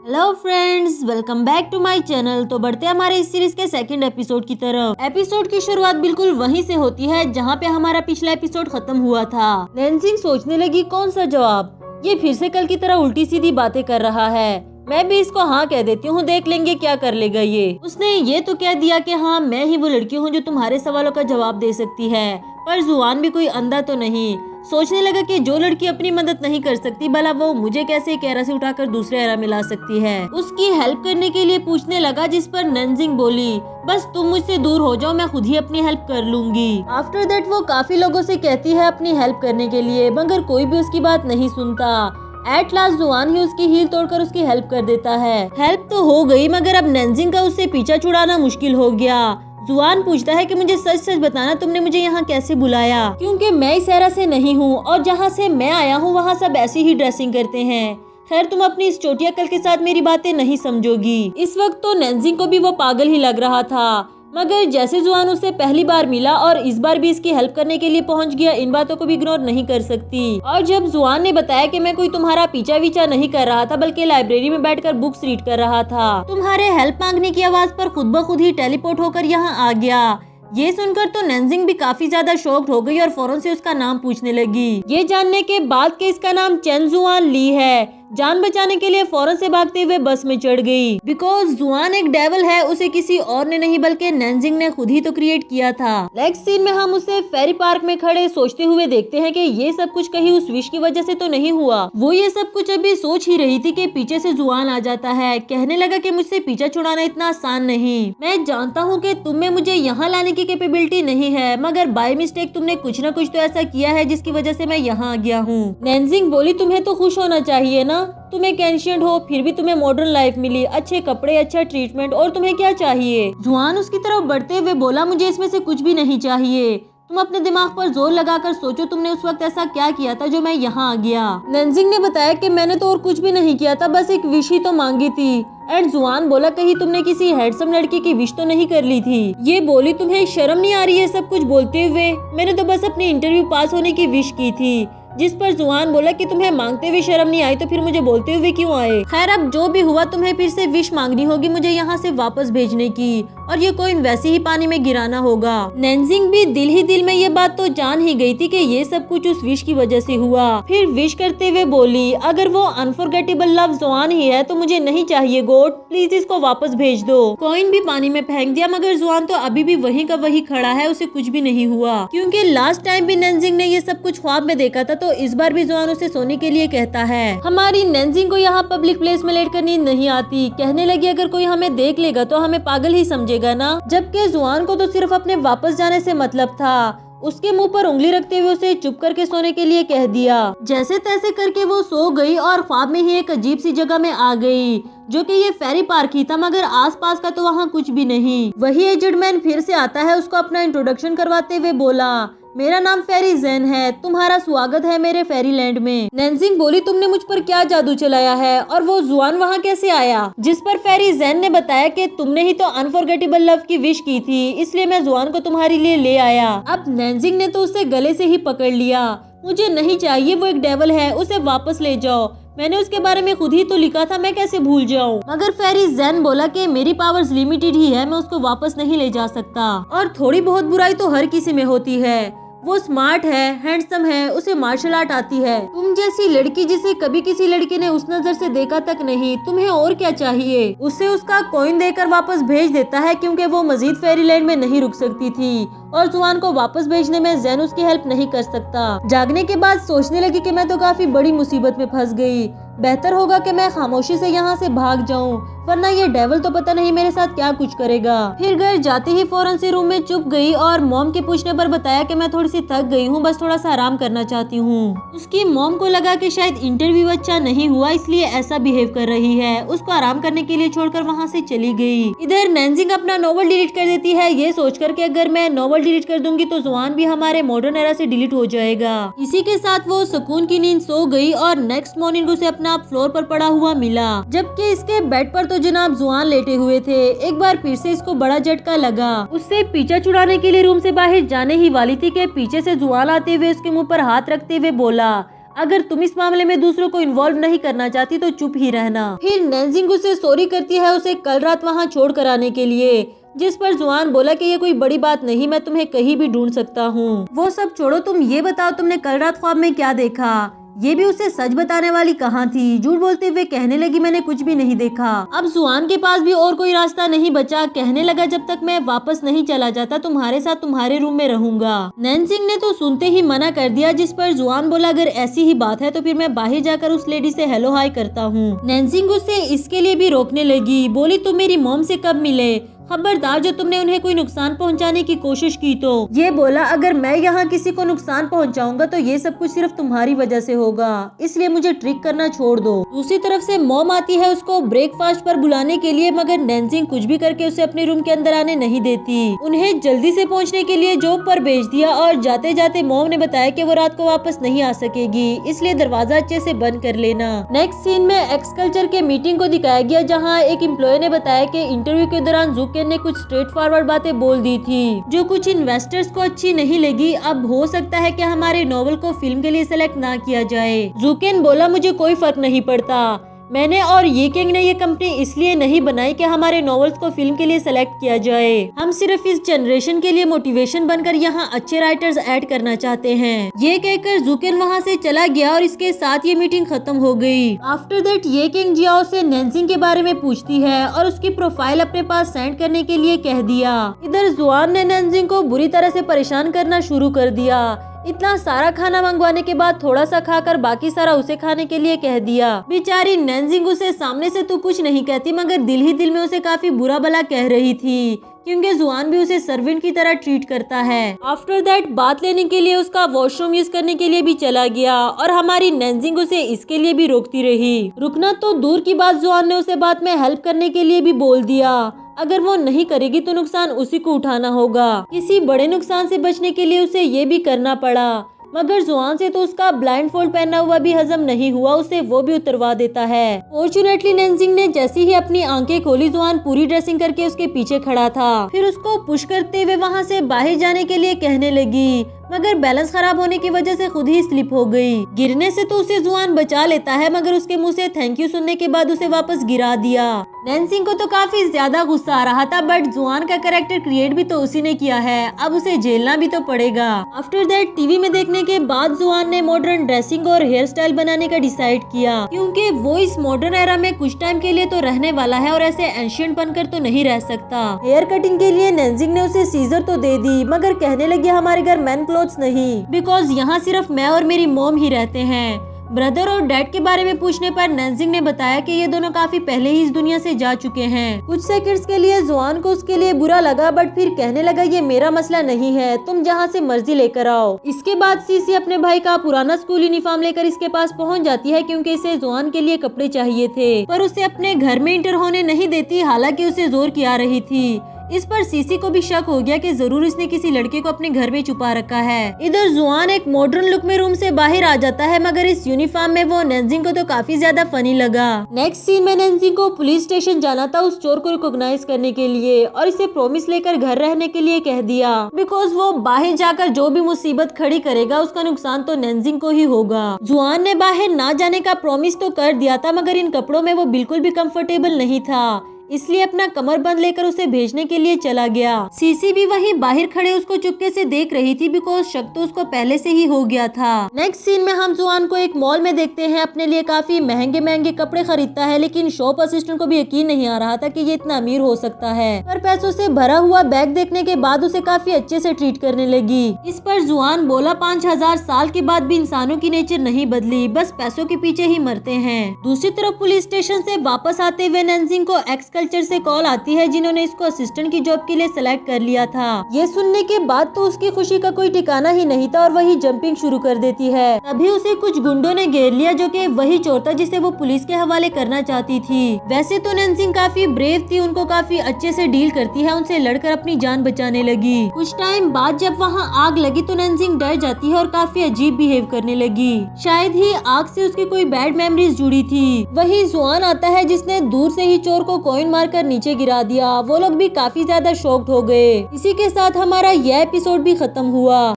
Hello friends, welcome back to my channel. तो बढ़ते हैं हमारे इस सीरीज के सेकंड एपिसोड की तरफ। एपिसोड की शुरुआत बिल्कुल वहीं से होती है जहां पे हमारा पिछला एपिसोड खत्म हुआ था। नैन्सी सोचने लगी कौन सा जवाब, ये फिर से कल की तरह उल्टी सीधी बातें कर रहा है। मैं भी इसको हाँ कह देती हूँ, देख लेंगे क्या कर लेगा ये। उसने ये तो कह दिया कि हाँ मैं ही वो लड़की हूँ जो तुम्हारे सवालों का जवाब दे सकती है, पर जुआन भी कोई अंधा तो नहीं। सोचने लगा कि जो लड़की अपनी मदद नहीं कर सकती भला वो मुझे कैसे एक एरा से उठाकर दूसरे एरा में ला सकती है। उसकी हेल्प करने के लिए पूछने लगा, जिस पर नंजिंग बोली बस तुम मुझसे दूर हो जाओ, मैं खुद ही अपनी हेल्प कर लूंगी। आफ्टर दैट वो काफी लोगों से कहती है अपनी हेल्प करने के लिए, मगर कोई भी उसकी बात नहीं सुनता। एट लास्ट जुआन ही उसकी हील तोड़कर उसकी हेल्प कर देता है। हेल्प तो हो गई, मगर अब नंजिंग का उससे पीछा छुड़ाना मुश्किल हो गया। जुआन पूछता है कि मुझे सच सच बताना, तुमने मुझे यहाँ कैसे बुलाया, क्योंकि मैं इस एरा से नहीं हूँ और जहाँ से मैं आया हूँ वहाँ सब ऐसी ही ड्रेसिंग करते हैं। खैर तुम अपनी इस चोटी अक्ल के साथ मेरी बातें नहीं समझोगी। इस वक्त तो नैन्जिंग को भी वो पागल ही लग रहा था, मगर जैसे जुआन उससे पहली बार मिला और इस बार भी इसकी हेल्प करने के लिए पहुंच गया, इन बातों को भी इग्नोर नहीं कर सकती। और जब जुआन ने बताया कि मैं कोई तुम्हारा पीछा वीछा नहीं कर रहा था, बल्कि लाइब्रेरी में बैठकर बुक्स रीड कर रहा था, तुम्हारे हेल्प मांगने की आवाज पर खुद ब खुद ही टेलीपोर्ट होकर यहाँ आ गया। ये सुनकर तो नंजिंग भी काफी ज्यादा शॉक्ड हो गई और फौरन से उसका नाम पूछने लगी, ये जानने के बाद कि इसका नाम चेन जुआन ली है। जान बचाने के लिए फौरन से भागते हुए बस में चढ़ गई। बिकॉज जुआन एक डेविल है, उसे किसी और ने नहीं बल्कि नंजिंग ने खुद ही तो क्रिएट किया था। नेक्स्ट सीन में हम उसे फेरी पार्क में खड़े सोचते हुए देखते हैं कि ये सब कुछ कहीं उस विश की वजह से तो नहीं हुआ। वो ये सब कुछ अभी सोच ही रही थी कि पीछे से जुआन आ जाता है। कहने लगा कि मुझसे पीछा छुड़ाना इतना आसान नहीं। मैं जानता हूँ कि तुम में मुझे यहाँ लाने की कैपेबिलिटी नहीं है, मगर बाय मिस्टेक तुमने कुछ न कुछ तो ऐसा किया है जिसकी वजह से मैं यहाँ आ गया हूँ। नंजिंग बोली तुम्हें तो खुश होना चाहिए ना, तुम एक एंशिएंट हो फिर भी तुम्हें मॉडर्न लाइफ मिली, अच्छे कपड़े, अच्छा ट्रीटमेंट, और तुम्हें क्या चाहिए। जुआन उसकी तरफ बढ़ते हुए बोला मुझे इसमें से कुछ भी नहीं चाहिए। तुम अपने दिमाग पर जोर लगाकर सोचो, तुमने उस वक्त ऐसा क्या किया था जो मैं यहाँ आ गया। नंजिंग ने बताया कि मैंने तो और कुछ भी नहीं किया था, बस एक विश ही तो मांगी थी। एंड जुआन बोला कहीं तुमने किसी हैंडसम लड़की की विश तो नहीं कर ली थी। ये बोली तुम्हें शर्म नहीं आ रही है सब कुछ बोलते हुए, मैंने तो बस अपनी इंटरव्यू पास होने की विश की थी। जिस पर जुआन बोला कि तुम्हें मांगते हुए शर्म नहीं आई तो फिर मुझे बोलते हुए क्यों आए। खैर अब जो भी हुआ, तुम्हें फिर से विश मांगनी होगी मुझे यहाँ से वापस भेजने की, और ये कोइन वैसे ही पानी में गिराना होगा। नंजिंग भी दिल ही दिल में ये बात तो जान ही गई थी कि ये सब कुछ उस विश की वजह से हुआ। फिर विश करते हुए बोली अगर वो अनफॉरगेटेबल लव जुआन ही है तो मुझे नहीं चाहिए गॉड, प्लीज इसको वापस भेज दो। कॉइन भी पानी में फेंक दिया, मगर जुआन तो अभी भी वहीं का वहीं खड़ा है, उसे कुछ भी नहीं हुआ। क्योंकि लास्ट टाइम भी नंजिंग ने ये सब कुछ ख्वाब में देखा था, तो इस बार भी जुआन उसे सोने के लिए कहता है। हमारी नंजिंग को यहाँ पब्लिक प्लेस में लेटकर नींद नहीं आती। कहने लगी अगर कोई हमें देख लेगा तो हमें पागल ही समझेगा ना, जबकि जुआन को तो सिर्फ अपने वापस जाने से मतलब था। उसके मुंह पर उंगली रखते हुए उसे चुप करके सोने के लिए कह दिया। जैसे तैसे करके वो सो गई और ख्वाब में ही एक अजीब सी जगह में आ गई, जो कि ये फेरी पार्क ही था, मगर आसपास का तो वहाँ कुछ भी नहीं। वही एजेड मैन फिर से आता है, उसको अपना इंट्रोडक्शन करवाते हुए बोला मेरा नाम फेरी जेन है, तुम्हारा स्वागत है मेरे फेरी लैंड में। नंजिंग बोली तुमने मुझ पर क्या जादू चलाया है और वो जुआन वहाँ कैसे आया। जिस पर फेरी जेन ने बताया कि तुमने ही तो अनफॉरगेटेबल लव की विश की थी, इसलिए मैं जुआन को तुम्हारे लिए ले आया। अब नंजिंग ने तो उसे गले से ही पकड़ लिया। मुझे नहीं चाहिए, वो एक डेविल है, उसे वापस ले जाओ, मैंने उसके बारे में खुद ही तो लिखा था, मैं कैसे भूल जाऊं। मगर फेरी जेन बोला कि मेरी पावर्स लिमिटेड ही है, मैं उसको वापस नहीं ले जा सकता, और थोड़ी बहुत बुराई तो हर किसी में होती है। वो स्मार्ट है, हैंडसम है, उसे मार्शल आर्ट आती है। तुम जैसी लड़की जिसे कभी किसी लड़के ने उस नजर से देखा तक नहीं, तुम्हें और क्या चाहिए। उसे उसका कॉइन देकर वापस भेज देता है, क्योंकि वो मजीद फेरीलैंड में नहीं रुक सकती थी और जुआन को वापस भेजने में जेन उसकी हेल्प नहीं कर सकता। जागने के बाद सोचने लगी कि मैं तो काफी बड़ी मुसीबत में फंस गई, बेहतर होगा कि मैं खामोशी से यहाँ से भाग जाऊँ, वरना ये डेविल तो पता नहीं मेरे साथ क्या कुछ करेगा। फिर घर जाते ही फौरन से रूम में चुप गई और मॉम के पूछने पर बताया कि मैं थोड़ी सी थक गई हूँ, बस थोड़ा सा आराम करना चाहती हूँ। उसकी मॉम को लगा कि शायद इंटरव्यू अच्छा नहीं हुआ इसलिए ऐसा बिहेव कर रही है, उसको आराम करने के लिए छोड़कर वहाँ से चली गई। इधर नंजिंग अपना नॉवल डिलीट कर देती है, ये सोचकर कि अगर मैं नॉवल डिलीट कर दूंगी तो जुआन भी हमारे मॉडर्न एरा से डिलीट हो जाएगा। इसी के साथ वो सुकून की नींद सो गई और नेक्स्ट मॉर्निंग उसे अपना फ्लोर पर पड़ा हुआ मिला, जबकि इसके बेड पर तो जनाब जुआन लेटे हुए थे। एक बार फिर से इसको बड़ा झटका लगा। उससे पीछा छुड़ाने के लिए रूम से बाहर जाने ही वाली थी कि पीछे से जुआन आते हुए उसके मुंह पर हाथ रखते हुए बोला अगर तुम इस मामले में दूसरों को इन्वॉल्व नहीं करना चाहती तो चुप ही रहना। फिर नैन्जिंग उसे सॉरी करती है उसे कल रात वहाँ छोड़ कर आने के लिए, जिस पर जुआन बोला कि ये कोई बड़ी बात नहीं, मैं तुम्हें कहीं भी ढूंढ सकता हूँ। वो सब छोड़ो, तुम ये बताओ तुमने कल रात ख्वाब में क्या देखा। ये भी उसे सच बताने वाली कहाँ थी। झूठ बोलते हुए कहने लगी मैंने कुछ भी नहीं देखा। अब जुआन के पास भी और कोई रास्ता नहीं बचा। कहने लगा जब तक मैं वापस नहीं चला जाता तुम्हारे साथ तुम्हारे रूम में रहूंगा। नैन्जिंग ने तो सुनते ही मना कर दिया, जिस पर जुआन बोला अगर ऐसी ही बात है तो फिर मैं बाहर जाकर उस लेडी से हेलो हाय करता हूँ। नैन्जिंग उसे इसके लिए भी रोकने लगी। बोली तुम मेरी मॉम से कब मिले, खबरदार जो तुमने उन्हें कोई नुकसान पहुंचाने की कोशिश की तो। ये बोला अगर मैं यहाँ किसी को नुकसान पहुंचाऊंगा तो ये सब कुछ सिर्फ तुम्हारी वजह से होगा, इसलिए मुझे ट्रिक करना छोड़ दो। दूसरी तरफ से मॉम आती है उसको ब्रेकफास्ट पर बुलाने के लिए, मगर नैन्जिंग कुछ भी करके उसे अपने रूम के अंदर आने नहीं देती। उन्हें जल्दी से पहुँचने के लिए जॉब पर भेज दिया और जाते जाते मॉम ने बताया कि वो रात को वापस नहीं आ सकेगी, इसलिए दरवाजा अच्छे से बंद कर लेना। नेक्स्ट सीन में एक्सकल्चर के मीटिंग को दिखाया गया, जहाँ एक एम्प्लॉय ने बताया कि इंटरव्यू के दौरान ज़ुकेन ने कुछ स्ट्रेट फॉरवर्ड बातें बोल दी थी जो कुछ इन्वेस्टर्स को अच्छी नहीं लगी। अब हो सकता है कि हमारे नॉवल को फिल्म के लिए सेलेक्ट ना किया जाए। ज़ुकेन बोला मुझे कोई फर्क नहीं पड़ता, मैंने और ये किंग ने ये कंपनी इसलिए नहीं बनाई कि हमारे नॉवेल्स को फिल्म के लिए सेलेक्ट किया जाए। हम सिर्फ इस जनरेशन के लिए मोटिवेशन बनकर यहाँ अच्छे राइटर्स ऐड करना चाहते हैं। ये कहकर ज़ुकेन वहाँ से चला गया और इसके साथ ये मीटिंग खत्म हो गई। आफ्टर दैट ये किंग जियाओ से नैन्जिंग के बारे में पूछती है और उसकी प्रोफाइल अपने पास सेंड करने के लिए कह दिया। इधर जुआन ने नैन्जिंग को बुरी तरह से परेशान करना शुरू कर दिया। इतना सारा खाना मंगवाने के बाद थोड़ा सा खाकर बाकी सारा उसे खाने के लिए कह दिया। बेचारी नैन्जिंग उसे सामने से तो कुछ नहीं कहती, मगर दिल ही दिल में उसे काफी बुरा भला कह रही थी, क्योंकि जुआन भी उसे सर्वेंट की तरह ट्रीट करता है। आफ्टर दैट बात लेने के लिए उसका वॉशरूम यूज करने के लिए भी चला गया और हमारी नैन्जिंग उसे इसके लिए भी रोकती रही। रुकना तो दूर की बात, जुआन ने उसे बात में हेल्प करने के लिए भी बोल दिया। अगर वो नहीं करेगी तो नुकसान उसी को उठाना होगा। किसी बड़े नुकसान से बचने के लिए उसे ये भी करना पड़ा, मगर जुआन से तो उसका ब्लाइंड फोल्ड पहना हुआ भी हजम नहीं हुआ, उसे वो भी उतरवा देता है। फॉर्चुनेटली नैन्जिंग ने जैसे ही अपनी आंखें खोली, जुआन पूरी ड्रेसिंग करके उसके पीछे खड़ा था। फिर उसको पुश करते हुए वहाँ से बाहर जाने के लिए कहने लगी, मगर बैलेंस खराब होने की वजह से खुद ही स्लिप हो गई। गिरने से तो उसे जुआन बचा लेता है, मगर उसके मुंह से थैंक यू सुनने के बाद उसे वापस गिरा दिया। नैन्जिंग को तो काफी ज्यादा गुस्सा आ रहा था, बट जुआन का कैरेक्टर क्रिएट भी तो उसी ने किया है, अब उसे झेलना भी तो पड़ेगा। आफ्टर दैट टीवी में देखने के बाद जुआन ने मॉडर्न ड्रेसिंग और हेयर स्टाइल बनाने का डिसाइड किया, क्योंकि वो इस मॉडर्न एरा में कुछ टाइम के लिए तो रहने वाला है और ऐसे एंशिएंट बनकर तो नहीं रह सकता। हेयर कटिंग के लिए नैन्जिंग ने उसे सीजर तो दे दी, मगर कहने लगी हमारे घर मैन क्लोथ्स नहीं, बिकॉज यहाँ सिर्फ मैं और मेरी मॉम ही रहते हैं। ब्रदर और डैड के बारे में पूछने पर नैन्जिंग ने बताया कि ये दोनों काफी पहले ही इस दुनिया से जा चुके हैं। कुछ सेकंड्स के लिए जुआन को उसके लिए बुरा लगा, बट फिर कहने लगा ये मेरा मसला नहीं है, तुम जहाँ से मर्जी लेकर आओ। इसके बाद सीसी अपने भाई का पुराना स्कूल यूनिफॉर्म लेकर इसके पास पहुँच जाती है, क्योंकि इसे जुआन के लिए कपड़े चाहिए थे, पर उसे अपने घर में इंटर होने नहीं देती, हालांकि उसे जोर की आ रही थी। इस पर सीसी को भी शक हो गया कि जरूर इसने किसी लड़के को अपने घर में छुपा रखा है। इधर जुआन एक मॉडर्न लुक में रूम से बाहर आ जाता है, मगर इस यूनिफॉर्म में वो नैन्जिंग को तो काफी ज्यादा फनी लगा। नेक्स्ट सीन में नैन्जिंग को पुलिस स्टेशन जाना था उस चोर को रिकॉग्नाइज करने के लिए, और इसे प्रॉमिस लेकर घर रहने के लिए कह दिया, बिकॉज वो बाहर जाकर जो भी मुसीबत खड़ी करेगा उसका नुकसान तो नैन्जिंग को ही होगा। जुआन ने बाहर ना जाने का प्रॉमिस तो कर दिया था, मगर इन कपड़ों में वो बिल्कुल भी कंफर्टेबल नहीं था, इसलिए अपना कमर बंद लेकर उसे भेजने के लिए चला गया। सीसी भी वहीं बाहर खड़े उसको चुपके से देख रही थी, बिकॉज शक तो उसको पहले से ही हो गया था। नेक्स्ट सीन में हम जुआन को एक मॉल में देखते हैं, अपने लिए काफी महंगे महंगे कपड़े खरीदता है, लेकिन शॉप असिस्टेंट को भी यकीन नहीं आ रहा था कि ये इतना अमीर हो सकता है। पर पैसों से भरा हुआ बैग देखने के बाद उसे काफी अच्छे से ट्रीट करने लगी। इस पर जुआन बोला 5000 साल के बाद भी इंसानों की नेचर नहीं बदली, बस पैसों के पीछे ही मरते हैं। दूसरी तरफ पुलिस स्टेशन से वापस आते हुए नैन्जिंग को कल्चर से कॉल आती है, जिन्होंने इसको असिस्टेंट की जॉब के लिए सेलेक्ट कर लिया था। ये सुनने के बाद तो उसकी खुशी का कोई ठिकाना ही नहीं था और वही जंपिंग शुरू कर देती है। तभी उसे कुछ गुंडों ने घेर लिया, जो कि वही चोर था जिसे वो पुलिस के हवाले करना चाहती थी। वैसे तो नैन्जिंग काफी ब्रेव थी, उनको काफी अच्छे से डील करती है, उनसे लड़कर अपनी जान बचाने लगी। कुछ टाइम बाद जब वहाँ आग लगी तो नैन्जिंग डर जाती है और काफी अजीब बिहेव करने लगी। शायद ही आग से उसकी कोई बैड मेमोरीज जुड़ी थी। वही जुआन आता है, जिसने दूर से ही चोर को कॉइन मारकर नीचे गिरा दिया। वो लोग भी काफी ज्यादा शॉक्ड हो गए। इसी के साथ हमारा यह एपिसोड भी खत्म हुआ।